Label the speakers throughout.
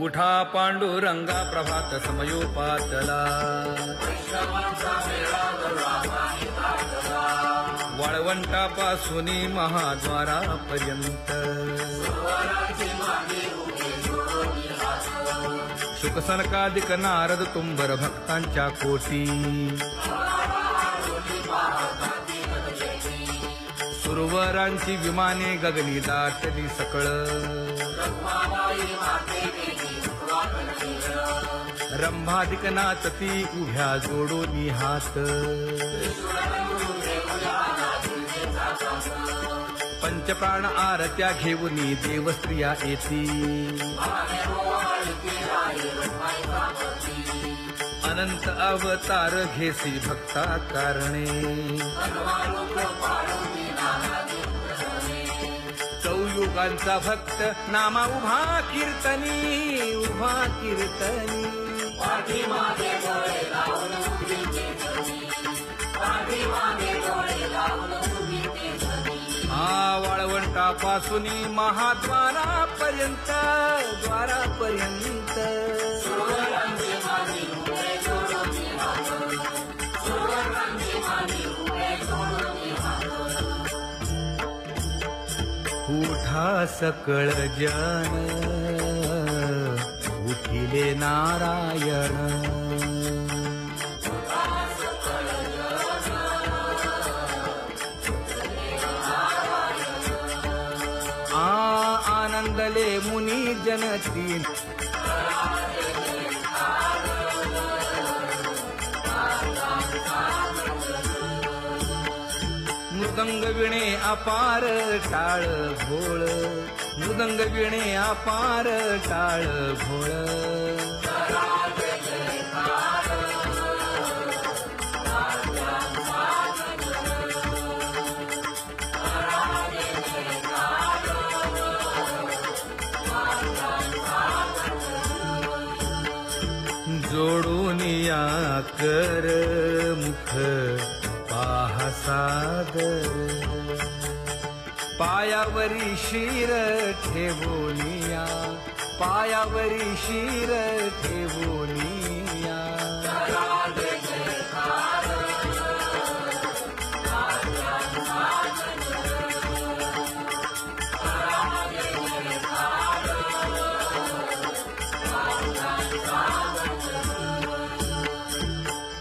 Speaker 1: उठा पांडुरंगा प्रभात समयोपातला वाळवंटापासून महाद्वारापर्यंत शुकसनकादिक नारद तुंबर भक्तांच्या कोटी सुरवरांची विमाने गगनी दाटली सकळ रंभादिक नाचती उभ्या जोडोनी हात पंचप्राण आरत्या घेऊनी देवस्त्रिया येती अनंत अवतार घेसी भक्ता कारणे चौयुगांचा भक्त नामा उभा कीर्तनी उभा कीर्तनी वाळवंटापासून महाद्वारापर्यंत द्वारापर्यंत उठा सकळ जन उठिले नारायण आनंदले मुनी जनती मृदंग विणे अपार टाळ भोळ मृदंग विणे अपार टाळ भोळ जोडून या कर मुख पाहा सादर पायावरी शिर ठेवोनिया पायावरी शिर ठेवोनिया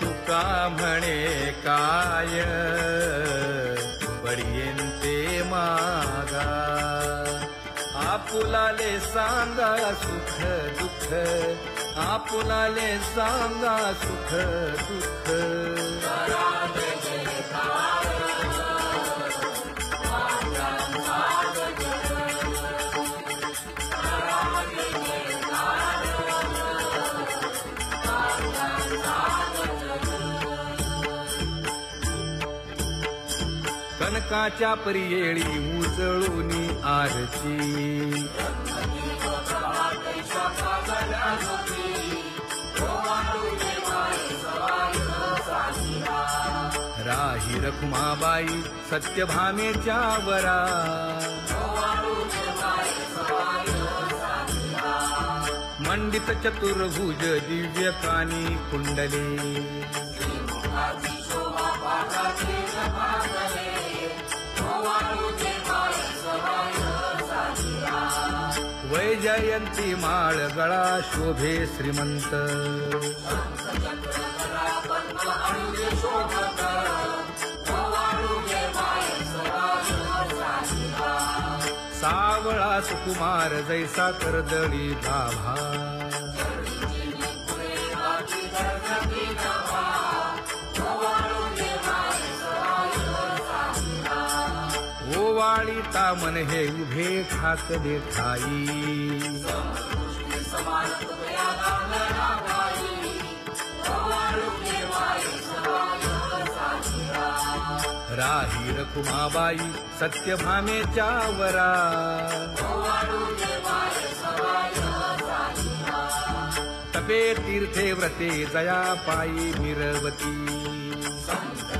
Speaker 1: तुका म्हणे काय बडियेंते मागा आपुलाले सांगा सुख दुःख आपुलाले सांगा सुख दुःख कनकाच्या परियेळी उजळूनी आरती राही रखुमाबाई सत्यभामेच्या वरा मंडित चतुर्भुज दिव्य कानी कुंडले वैजयंती माळ गळा शोभे श्रीमंत सावळा सुकुमार जैसा कर्दळी गाभा ओवाळी तामन हे उभे ठाकले ठाई राही रखुमाबाई सत्यभामेच्या वरा तपे तीर्थे व्रते जया पायी मिरवती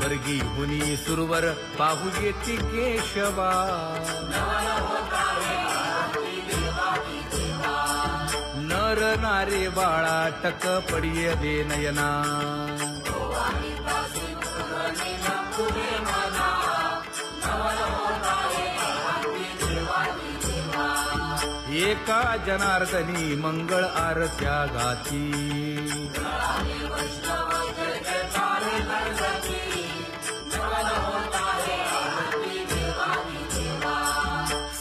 Speaker 1: वर्गी हुनी सुरवर पाहू येती केशवा न मरणारे बाळा टक पडिये दे नयना एका जनार्दनी मंगळ आरत्या गाती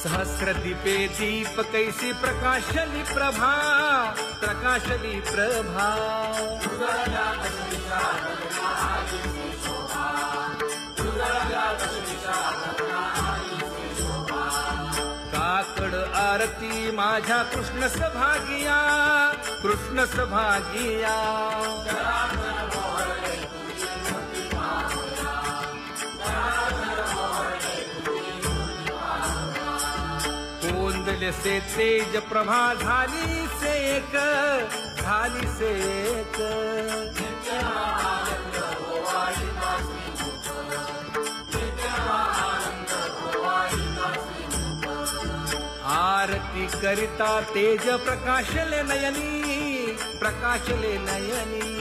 Speaker 1: सहस्र दीपे दीप कैसी प्रकाशली प्रभा प्रकाशली प्रभा काकड आरती माझ्या कृष्ण सभागिया कृष्ण सभागिया कोंदले से तेज प्रभा झाली सेक झाली सेक आरती करिता तेज प्रकाशले नयनी प्रकाशले नयनी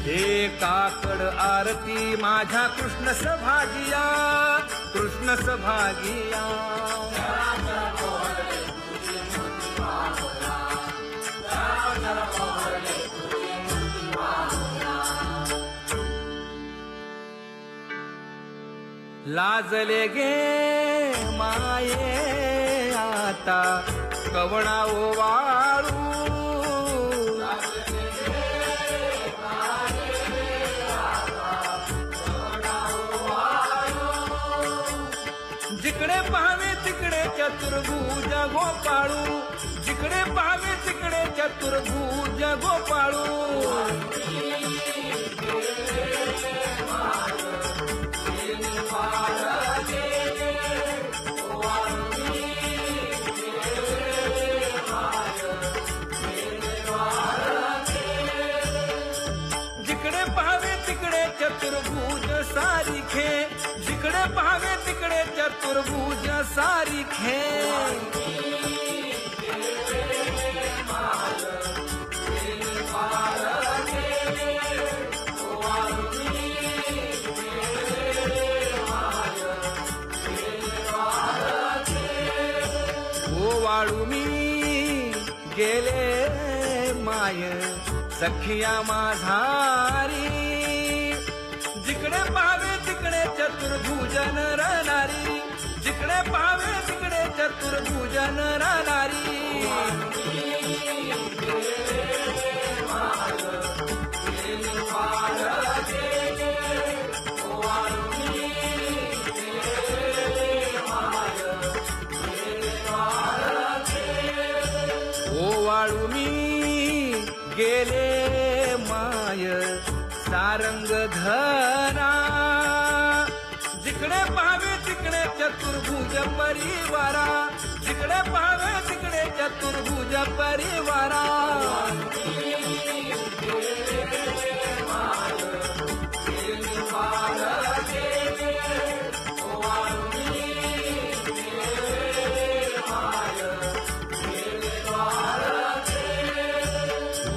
Speaker 1: हे काकड आरती माझ्या कृष्ण सभागिया कृष्ण सभागिया लाजले गे माये आता कवणा ओवाळू जिकडे पाहावे तिकडे चतुर्भुज गोपाळू जिकडे पाहावे तिकडे चतुर्भुज गोपाळू जिकडे पाहावे तिकडे चतुर्भुज सारिखे जिकडे पाहावे तिकडे चतुर्भुज सारिखे वाळू मी गेले माय सखिया माझारी जिकडे पाहावे तिकडे चतुर्भुज नरनारी जिकडे पाहावे तिकडे चतुर्भुज नरनारी वाळू मी गेले माय सारंग धरा जिकडे पाहावे तिकडे चतुर्भुज परिवारा जिकडे पाहावे तिकडे चतुर्भुज परिवारा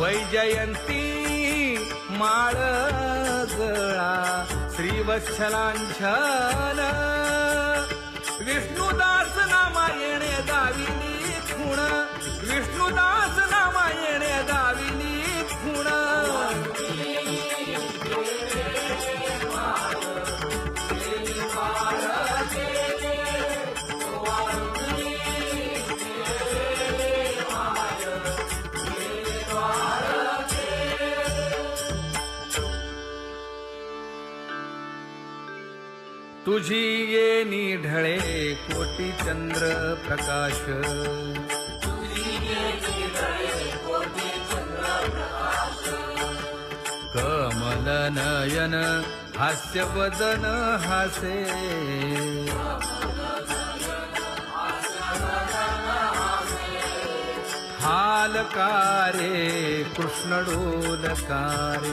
Speaker 1: वैजयंती माळ गळा श्रीवत्सलांछन विष्णुदास नामायणे दाविली खूण विष्णुदास नामायणे दाविली खूण तुझी येणी ढळे कोटी चंद्र प्रकाश कमल नयन हास्य वदन हासे हालकारे कृष्ण डोलकारे